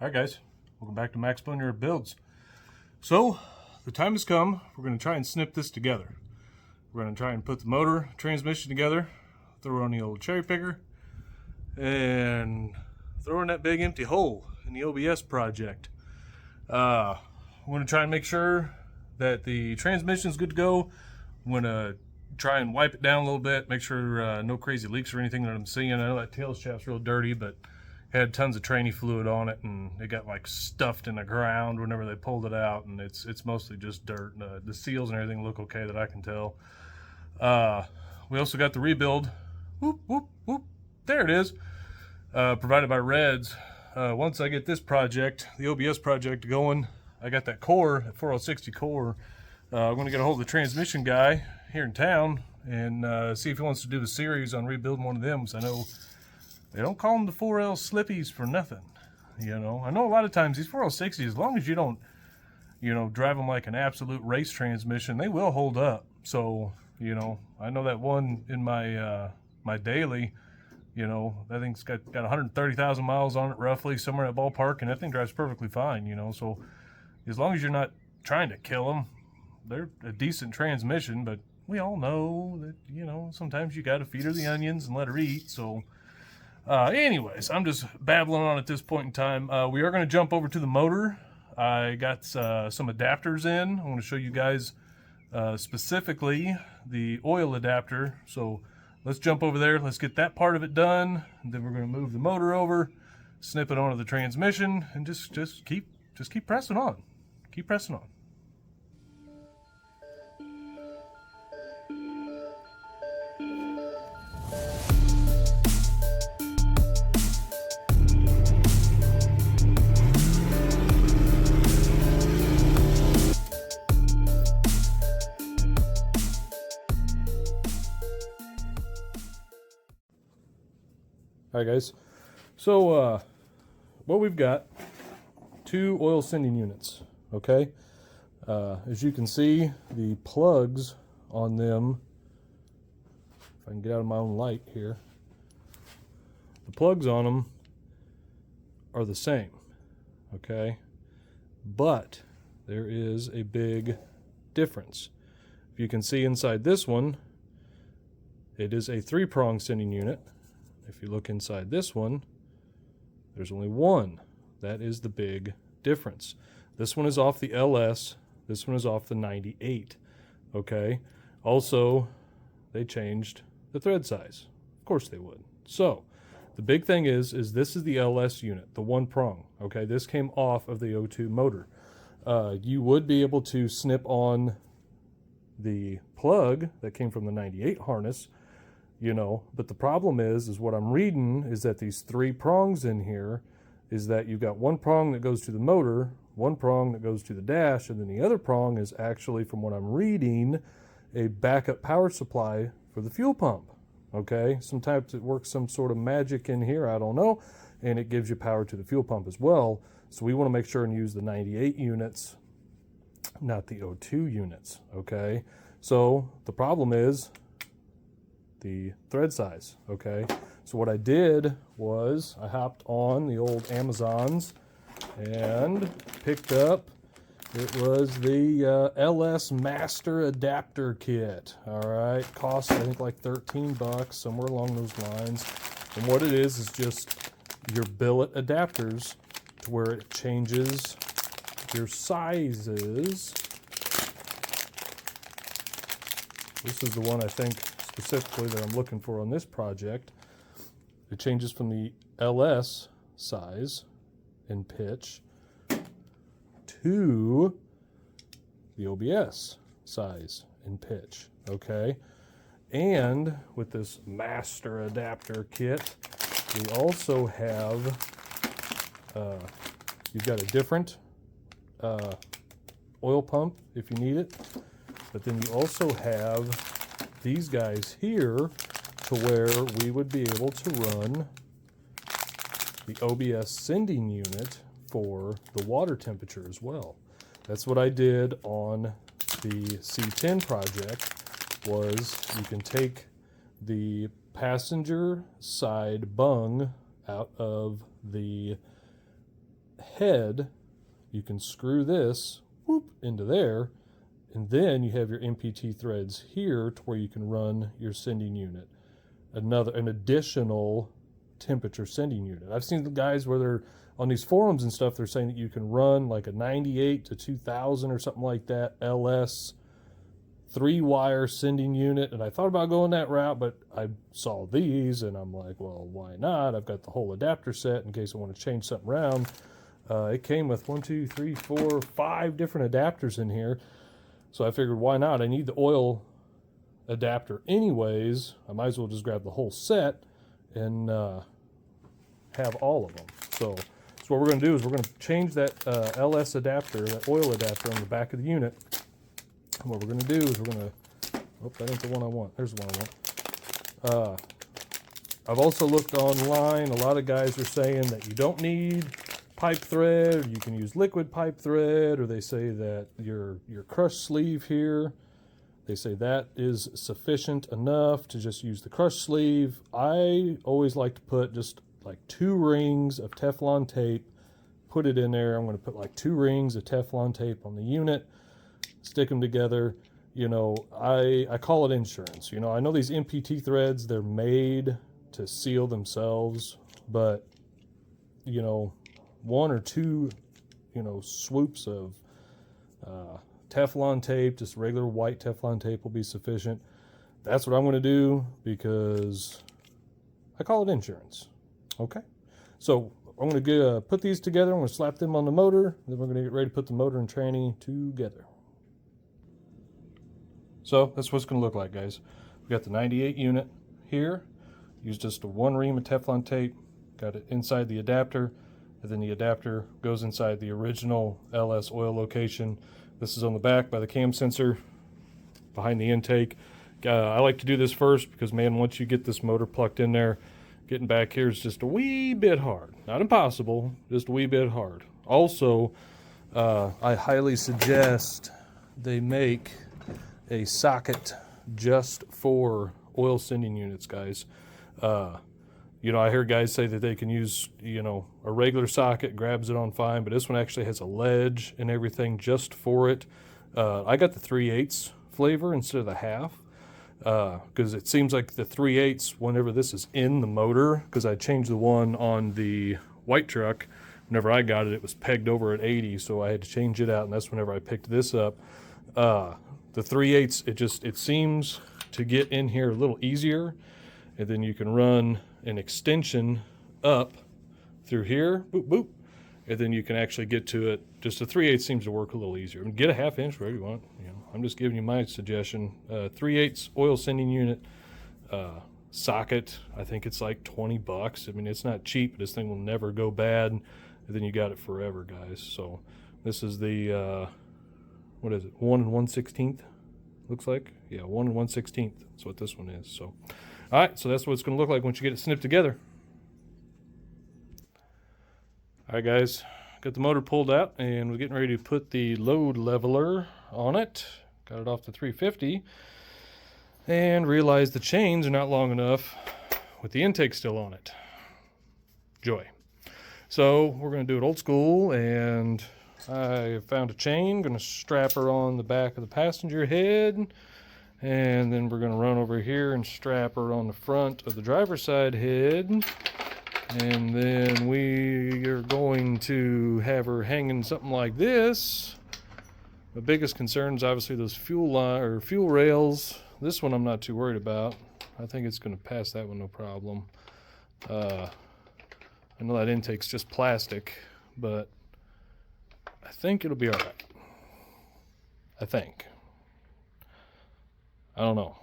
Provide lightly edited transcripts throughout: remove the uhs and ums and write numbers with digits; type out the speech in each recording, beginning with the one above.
Alright guys, welcome back to Max Boneyard Builds. So, the time has come. We're going to try and snip this together. We're going to try and put the motor, transmission together, throw on the old cherry picker, and throw in that big empty hole in the OBS project. We're going to try and make sure that the transmission is good to go. I'm going to try and wipe it down a little bit, make sure no crazy leaks or anything that I'm seeing. I know that tail shaft's real dirty, but had tons of tranny fluid on it, and it got like stuffed in the ground whenever they pulled it out, and it's mostly just dirt. The seals and everything look okay that I can tell. We also got the rebuild. Whoop, whoop, whoop. There it is. Provided by Reds. Once I get this project, the OBS project going, I got that core, that 4060 core. I'm going to get a hold of the transmission guy here in town and see if he wants to do the series on rebuilding one of them, because I know they don't call them the 4L slippies for nothing. You know, I know a lot of times these 4L60s, as long as you don't, drive them like an absolute race transmission, they will hold up. So, I know that one in my my daily, that thing's got 130,000 miles on it roughly, somewhere in that ballpark, and that thing drives perfectly fine, So as long as you're not trying to kill them, they're a decent transmission. But we all know that, sometimes you got to feed her the onions and let her eat. So anyways, I'm just babbling on at this point in time. We are going to jump over to the motor. I got some adapters in. I want to show you guys specifically the oil adapter. So let's jump over there. Let's get that part of it done. And then we're going to move the motor over, snip it onto the transmission, and just keep pressing on. Keep pressing on. All right, guys. So what we've got, 2 oil sending units. Okay. As you can see, the plugs on them, if I can get out of my own light here, the plugs on them are the same. Okay. But there is a big difference. If you can see inside this one, it is a 3-prong sending unit. If you look inside this one, there's only one. That is the big difference. This one is off the LS. This one is off the 98. Okay. Also, they changed the thread size. Of course they would. So, the big thing is this is the LS unit, the 1-prong. Okay. This came off of the O2 motor. You would be able to snip on the plug that came from the 98 harness, but the problem is what I'm reading is that these 3 prongs in here is that you've got 1 prong that goes to the motor, 1 prong that goes to the dash, and then the other prong is actually, from what I'm reading, a backup power supply for the fuel pump. Okay, sometimes it works some sort of magic in here, I don't know, and it gives you power to the fuel pump as well. So we want to make sure and use the 98 units, not the O2 units. Okay, so the problem is the thread size. Okay, so what I did was I hopped on the old Amazons and picked up, it was the LS Master Adapter Kit. All right, cost I think like 13 bucks, somewhere along those lines. And what it is just your billet adapters to where it changes your sizes. This is the one I think specifically that I'm looking for on this project. It changes from the LS size and pitch to the OBS size and pitch. Okay, and with this master adapter kit, we also have you've got a different oil pump if you need it, but then you also have these guys here to where we would be able to run the OBS sending unit for the water temperature as well. That's what I did on the C10 project, was you can take the passenger side bung out of the head, you can screw this whoop into there, and then you have your MPT threads here to where you can run your sending unit. An additional temperature sending unit. I've seen the guys where they're on these forums and stuff, they're saying that you can run like a 98 to 2000 or something like that LS 3-wire sending unit, and I thought about going that route, but I saw these and I'm like, well, why not? I've got the whole adapter set in case I want to change something around. It came with 1, 2, 3, 4, 5 different adapters in here, so I figured, why not? I need the oil adapter anyways. I might as well just grab the whole set and have all of them. So what we're going to do is we're going to change that LS adapter, that oil adapter on the back of the unit. And what we're going to do is we're going to, oh, that ain't the one I want. There's the one I want. I've also looked online. A lot of guys are saying that you don't need pipe thread, or you can use liquid pipe thread, or they say that your crush sleeve here, they say that is sufficient enough to just use the crush sleeve. I always like to put just like 2 rings of Teflon tape, put it in there. I'm going to put like 2 rings of Teflon tape on the unit, stick them together. You know, I call it insurance. You know, I know these MPT threads, they're made to seal themselves, but you know, 1 or 2, you know, swoops of Teflon tape, just regular white Teflon tape will be sufficient. That's what I'm going to do because I call it insurance. Okay, so I'm going to put these together. I'm going to slap them on the motor, then we're going to get ready to put the motor and tranny together. So that's what it's going to look like, guys. We got the 98 unit here. Used just a 1 ream of Teflon tape. Got it inside the adapter, and then the adapter goes inside the original LS oil location. This is on the back by the cam sensor behind the intake. I like to do this first because, man, once you get this motor plucked in there, getting back here is just a wee bit hard. Not impossible, just a wee bit hard. Also, I highly suggest they make a socket just for oil sending units, guys. You know, I hear guys say that they can use, you know, a regular socket, grabs it on fine, but this one actually has a ledge and everything just for it. I got the 3/8 flavor instead of the half, because it seems like the 3/8, whenever this is in the motor, because I changed the one on the white truck, whenever I got it, it was pegged over at 80, so I had to change it out, and that's whenever I picked this up. The 3/8, it seems to get in here a little easier, and then you can run an extension up through here, boop, boop, and then you can actually get to it. Just the 3/8 seems to work a little easier. Get a 1/2 inch wherever you want. You know, I'm just giving you my suggestion. 3/8 oil sending unit socket. I think it's like 20 bucks. I mean, it's not cheap, but this thing will never go bad. And then you got it forever, guys. So this is the what is it? 1 1/16. Looks like, yeah, 1 1/16. That's what this one is. So, all right. So that's what it's going to look like once you get it snipped together. All right, guys, got the motor pulled out, and we're getting ready to put the load leveler on it. Got it off to 350, and realized the chains are not long enough with the intake still on it. Joy. So we're going to do it old school, and I found a chain. Going to strap her on the back of the passenger head, and then we're going to run over here and strap her on the front of the driver's side head. And then we are going to have her hanging something like this. The biggest concern is obviously those fuel rails. This one I'm not too worried about. I think it's going to pass that one no problem. I know that intake's just plastic, but I think it'll be all right. I think. I don't know.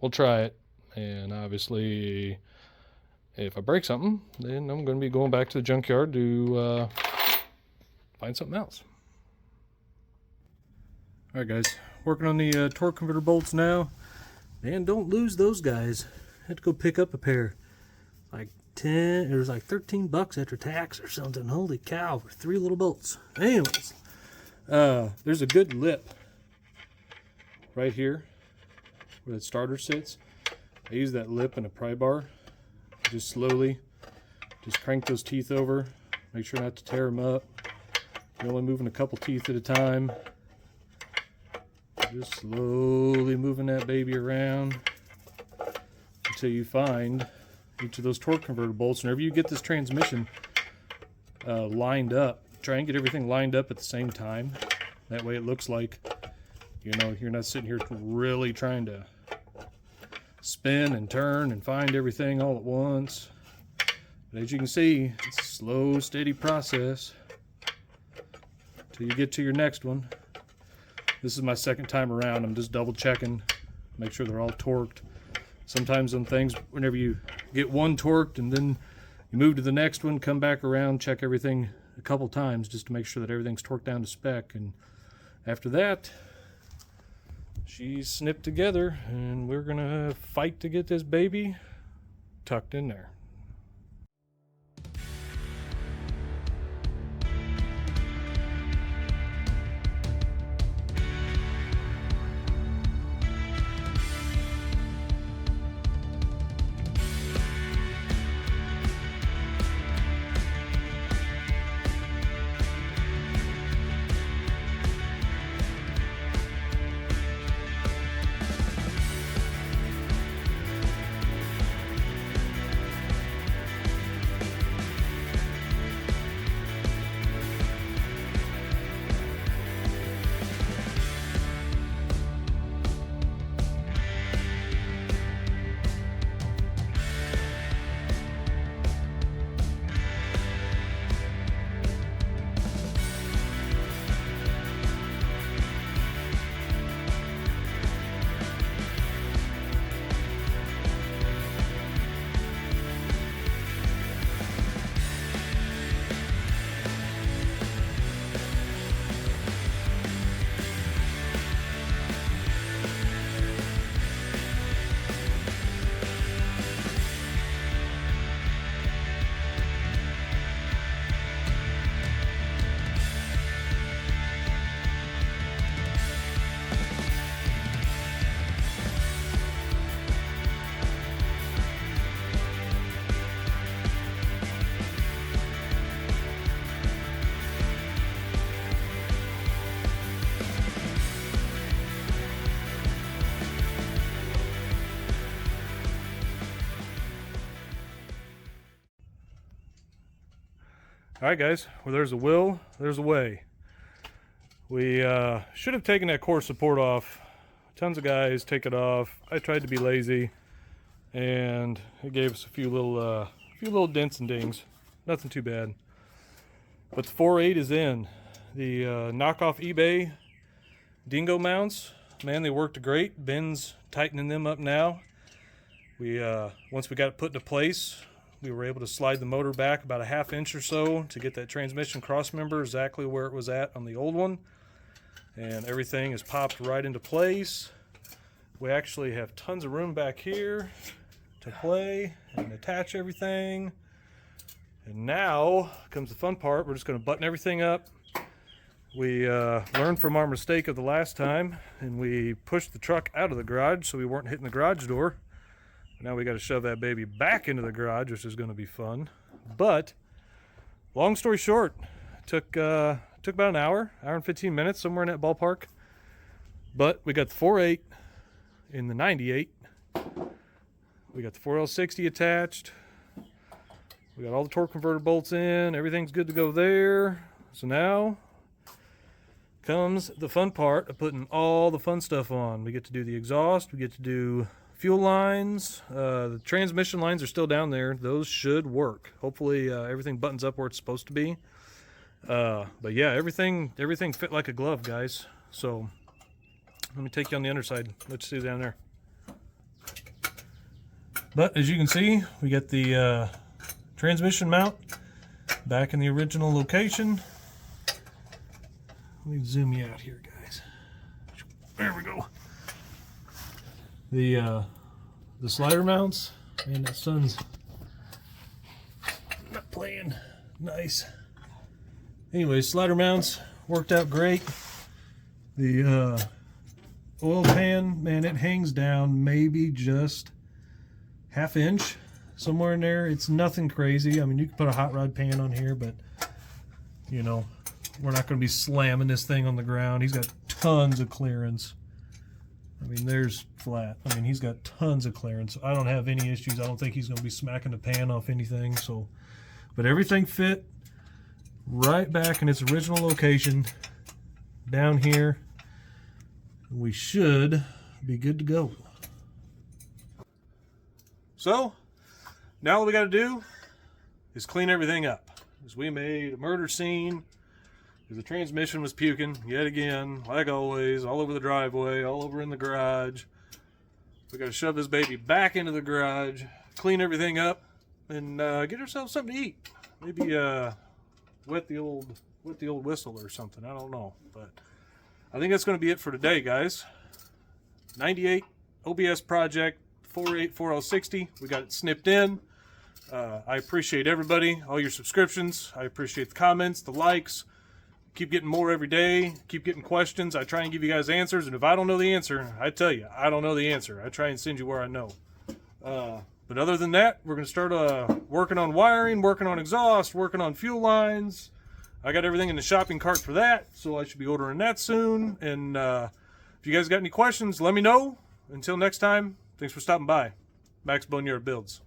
We'll try it, and obviously, if I break something, then I'm going to be going back to the junkyard to find something else. All right, guys, working on the torque converter bolts now. Man, don't lose those guys. I had to go pick up a pair. Like 10, it was like 13 bucks after tax or something. Holy cow, for 3 little bolts. Anyways, there's a good lip right here where the starter sits. I use that lip in a pry bar. Just slowly, just crank those teeth over, Make sure not to tear them up. You're only moving a couple teeth at a time. Just slowly moving that baby around until you find each of those torque converter bolts. Whenever you get this transmission lined up, try and get everything lined up at the same time. That way it looks like, you know, you're not sitting here really trying to spin and turn and find everything all at once. But as you can see, it's a slow, steady process until you get to your next one. This is my second time around. I'm just double checking, make sure they're all torqued. Sometimes on things, whenever you get one torqued and then you move to the next one, come back around, check everything a couple times just to make sure that everything's torqued down to spec. And after that, she's snipped together and we're gonna fight to get this baby tucked in there. Alright guys, well there's a will, there's a way. We should have taken that core support off. Tons of guys take it off. I tried to be lazy and it gave us a few little dents and dings. Nothing too bad. But the 4.8 is in. The knockoff eBay dingo mounts, man, they worked great. Ben's tightening them up now. We once we got it put into place, we were able to slide the motor back about a ½ inch or so to get that transmission cross member exactly where it was at on the old one. And everything is popped right into place. We actually have tons of room back here to play and attach everything. And now comes the fun part. We're just going to button everything up. We learned from our mistake of the last time and we pushed the truck out of the garage so we weren't hitting the garage door. Now we got to shove that baby back into the garage, which is going to be fun. But long story short, took about an hour and 15 minutes, somewhere in that ballpark. But we got the 4.8 in the 98. We got the 4L60 attached. We got all the torque converter bolts in. Everything's good to go there. So now comes the fun part of putting all the fun stuff on. We get to do the exhaust. We get to do fuel lines. The transmission lines are still down there. Those should work. Hopefully everything buttons up where it's supposed to be. But yeah, everything fit like a glove, guys. So let me take you on the underside. Let's see down there. But as you can see, we got the transmission mount back in the original location. Let me zoom you out here, guys. There we go. The slider mounts, man, that sun's not playing nice. Anyway, slider mounts worked out great. The oil pan, man, it hangs down maybe just ½ inch. somewhere in there. It's nothing crazy. I mean, you can put a hot rod pan on here, but you know, we're not going to be slamming this thing on the ground. He's got tons of clearance. I mean, there's flat. I mean, he's got tons of clearance. I don't have any issues. I don't think he's going to be smacking the pan off anything. So, but everything fit right back in its original location down here. We should be good to go. So, now what we got to do is clean everything up. Because we made a murder scene. The transmission was puking yet again, like always, all over the driveway, all over in the garage. We got to shove this baby back into the garage, clean everything up, and get ourselves something to eat. Maybe wet the old whistle or something. I don't know, but I think that's going to be it for today, guys. 98 OBS project 484060. We got it snipped in. I appreciate everybody, all your subscriptions. I appreciate the comments, the likes. Keep getting more every day. Keep getting questions. I try and give you guys answers, and if I don't know the answer, I tell you, I don't know the answer. I try and send you where I know. But other than that, we're going to start working on wiring, working on exhaust, working on fuel lines. I got everything in the shopping cart for that, so I should be ordering that soon. And if you guys got any questions, let me know. Until next time, thanks for stopping by. Max Boneyard Builds.